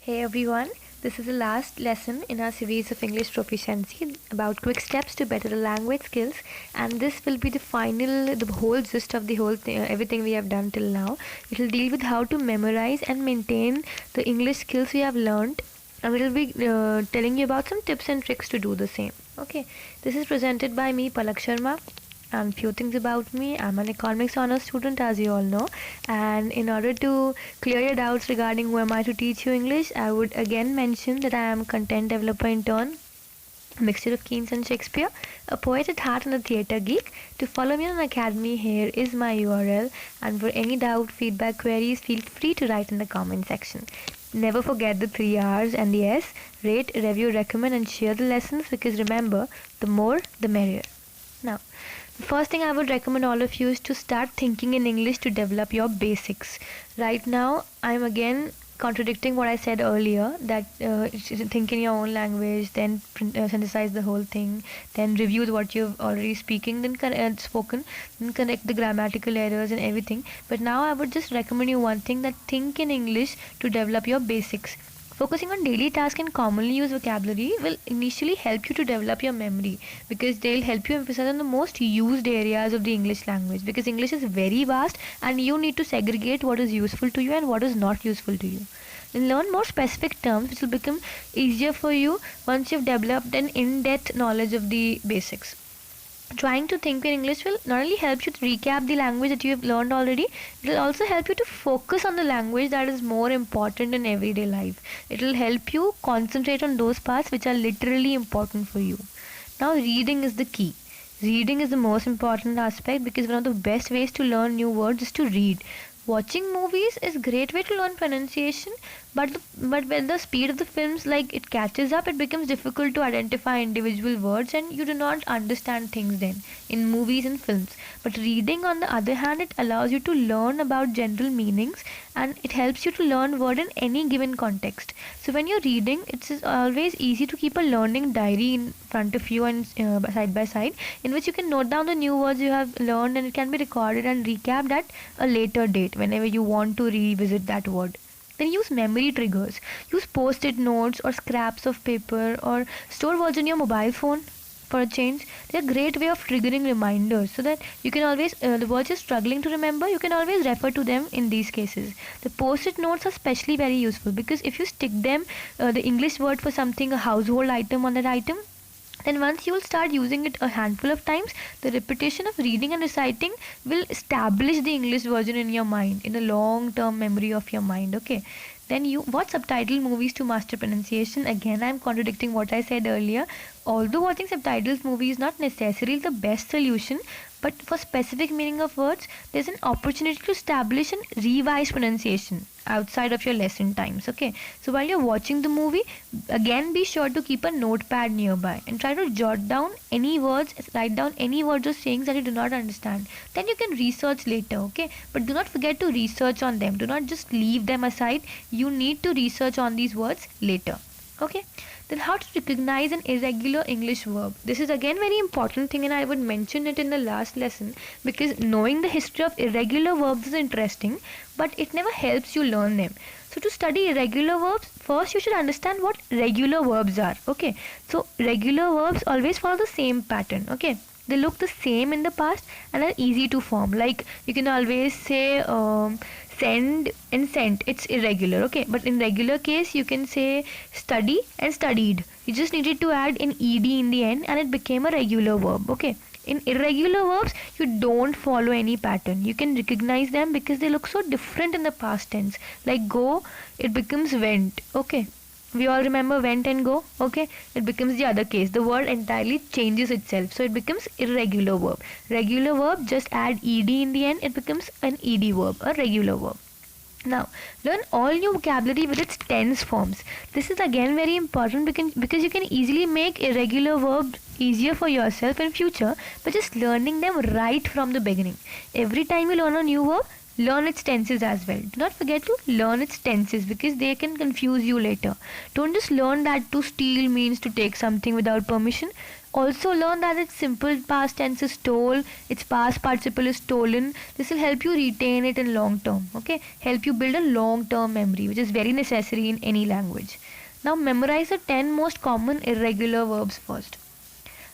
Hey everyone, this is the last lesson in our series of English proficiency about quick steps to better the language skills, and this will be the whole gist of the whole everything we have done till now. It will deal with how to memorize and maintain the English skills we have learned, and we will be telling you about some tips and tricks to do the same. Okay, this is presented by me, Palak Sharma. And few things about me: I'm an economics honors student, as you all know, and in order to clear your doubts regarding who am I to teach you English, I would again mention that I am a content developer in turn, a mixture of Keats and Shakespeare, a poet at heart and a theatre geek. To follow me on Academy, here is my URL, and for any doubt, feedback, queries, feel free to write in the comment section. Never forget the 3 R's and the S: rate, review, recommend, and share the lessons, because remember, the more the merrier. Now, the first thing I would recommend all of you is to start thinking in English to develop your basics. Right now, I'm again contradicting what I said earlier, that think in your own language, then synthesize the whole thing, then review what you've already speaking, then spoken, then correct the grammatical errors and everything. But now I would just recommend you one thing: that think in English to develop your basics. Focusing on daily tasks and commonly used vocabulary will initially help you to develop your memory, because they'll help you emphasize on the most used areas of the English language, because English is very vast and you need to segregate what is useful to you and what is not useful to you. Then learn more specific terms, which will become easier for you once you've developed an in-depth knowledge of the basics. Trying to think in English will not only help you to recap the language that you have learned already, it will also help you to focus on the language that is more important in everyday life. It will help you concentrate on those parts which are literally important for you. Now, reading is the key. Reading is the most important aspect, because one of the best ways to learn new words is to read. Watching movies is a great way to learn pronunciation, but when the speed of the films it catches up, it becomes difficult to identify individual words, and you do not understand things then in movies and films. But reading, on the other hand, it allows you to learn about general meanings, and it helps you to learn word in any given context. So when you're reading, it's always easy to keep a learning diary in front of you and side by side, in which you can note down the new words you have learned, and it can be recorded and recapped at a later date whenever you want to revisit that word. Then use memory triggers. Use post-it notes or scraps of paper, or store words in your mobile phone for a change. They're a great way of triggering reminders, so that you can always, the words you're struggling to remember, you can always refer to them in these cases. The post-it notes are especially very useful, because if you stick them, the English word for something, a household item, on that item, then once you will start using it a handful of times, the repetition of reading and reciting will establish the English version in your mind, in the long term memory of your mind. Okay, then you watch subtitled movies to master pronunciation. Again, I'm contradicting what I said earlier. Although watching subtitled movies is not necessarily the best solution, but for specific meaning of words, there's an opportunity to establish and revise pronunciation outside of your lesson times. Okay, so while you're watching the movie, again be sure to keep a notepad nearby and try to jot down any words, write down any words or sayings that you do not understand. Then you can research later. Okay, but do not forget to research on them. Do not just leave them aside. You need to research on these words later. Okay, then how to recognize an irregular English verb. This is again very important thing, and I would mention it in the last lesson, because knowing the history of irregular verbs is interesting, but it never helps you learn them. So to study irregular verbs, first you should understand what regular verbs are. Okay, so regular verbs always follow the same pattern. Okay, they look the same in the past and are easy to form. Like you can always say send and sent. It's irregular. Okay, but in regular case you can say study and studied. You just needed to add an ed in the end, and it became a regular verb. Okay, in irregular verbs you don't follow any pattern. You can recognize them because they look so different in the past tense. Like go, it becomes went. Okay, we all remember went and go. Okay, it becomes the other case. The word entirely changes itself, so it becomes irregular verb. Regular verb, just add ed in the end, it becomes an ed verb, a regular verb. Now, learn all new vocabulary with its tense forms. This is again very important, because you can easily make irregular verbs easier for yourself in future by just learning them right from the beginning. Every time you learn a new verb, Learn its tenses as well. Do not forget to learn its tenses because they can confuse you later. Don't just learn that to steal means to take something without permission. Also learn that its simple past tense is stole, its past participle is stolen. This will help you retain it in long term. Okay, help you build a long term memory, which is very necessary in any language. Now memorize the 10 most common irregular verbs first.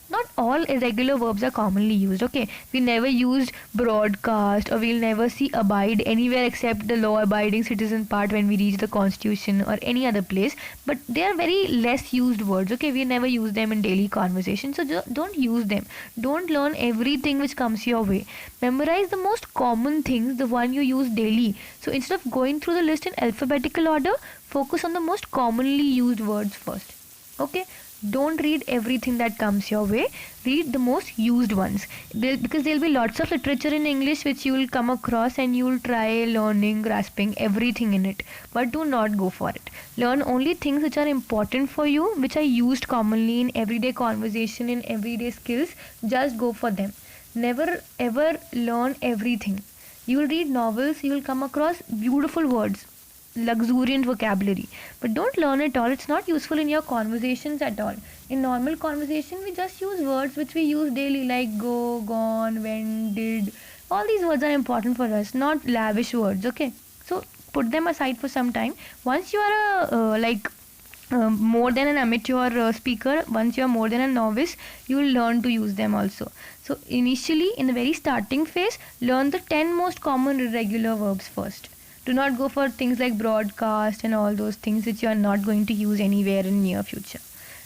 Not all irregular verbs are commonly used. Okay, we never used broadcast, or we'll never see abide anywhere except the law abiding citizen part when we reach the constitution or any other place, but they are very less used words. Okay, we never use them in daily conversation, so don't use them. Don't learn everything which comes your way. Memorize the most common things, the one you use daily. So instead of going through the list in alphabetical order, focus on the most commonly used words first. Okay, don't read everything that comes your way. Read the most used ones, because there'll be lots of literature in English which you will come across and you will try learning, grasping everything in it, but do not go for it. Learn only things which are important for you, which are used commonly in everyday conversation, in everyday skills. Just go for them. Never ever learn everything. You will read novels, you will come across beautiful words, luxuriant vocabulary, but don't learn it all. It's not useful in your conversations at all. In normal conversation we just use words which we use daily, like go, gone, when, did. All these words are important for us, not lavish words. Okay, so put them aside for some time. Once you are more than an amateur speaker, once you are more than a novice, you will learn to use them also. So initially, in the very starting phase, learn the 10 most common irregular verbs first. Do not go for things like broadcast and all those things which you are not going to use anywhere in near future.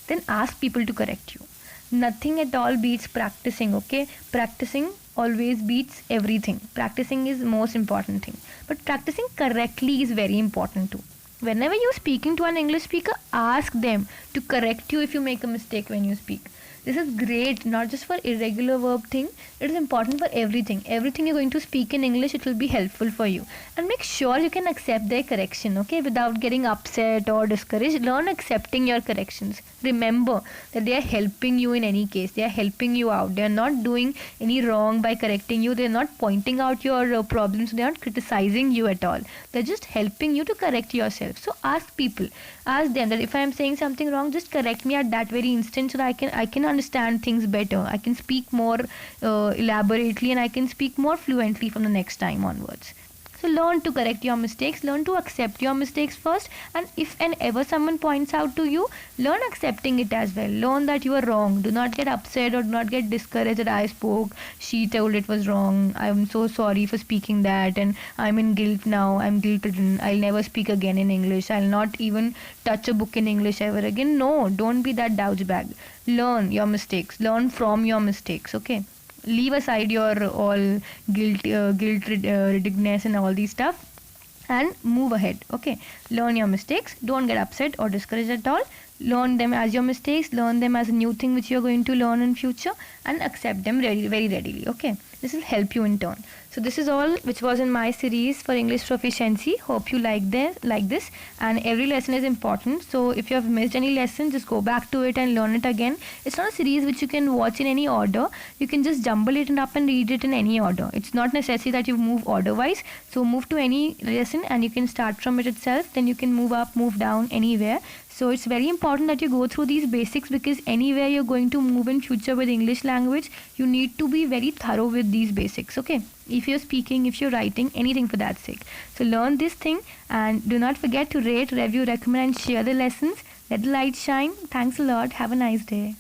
Then ask people to correct you. Nothing at all beats practicing. Okay, practicing always beats everything. Practicing is most important thing, but practicing correctly is very important too. Whenever you're speaking to an English speaker, ask them to correct you if you make a mistake when you speak. This is great, not just for irregular verb thing. It is important for everything. Everything you're going to speak in English, it will be helpful for you. And make sure you can accept their correction, okay, without getting upset or discouraged. Learn accepting your corrections. Remember that they are helping you in any case. They are helping you out. They are not doing any wrong by correcting you. They are not pointing out your problems. They are not criticizing you at all. They are just helping you to correct yourself. So ask people. Ask them that if I am saying something wrong, just correct me at that very instant so that I can understand things better. I can speak more elaborately, and I can speak more fluently from the next time onwards. So learn to correct your mistakes, learn to accept your mistakes first, and if and ever someone points out to you, learn accepting it as well. Learn that you are wrong. Do not get upset or do not get discouraged that I spoke, she told it was wrong, I'm so sorry for speaking that, and I'm in guilt now, I'm guilt-ridden, I'll never speak again in English, I'll not even touch a book in English ever again. No, don't be that douchebag. Learn your mistakes, learn from your mistakes, okay? Leave aside your all riddicness and all these stuff, and move ahead. Okay, learn your mistakes. Don't get upset or discouraged at all. Learn them as your mistakes. Learn them as a new thing which you are going to learn in future, and accept them very readily. Okay, this will help you in turn. So this is all which was in my series for English proficiency. Hope you like this, and every lesson is important. So if you have missed any lesson, just go back to it and learn it again. It's not a series which you can watch in any order. You can just jumble it up and read it in any order. It's not necessary that you move order wise. So move to any lesson and you can start from it itself. Then you can move up, move down, anywhere. So it's very important that you go through these basics, because anywhere you're going to move in future with English language, you need to be very thorough with these basics. Okay, if you're speaking, if you're writing, anything for that sake. So learn this thing, and do not forget to rate, review, recommend, and share the lessons. Let the light shine. Thanks a lot. Have a nice day.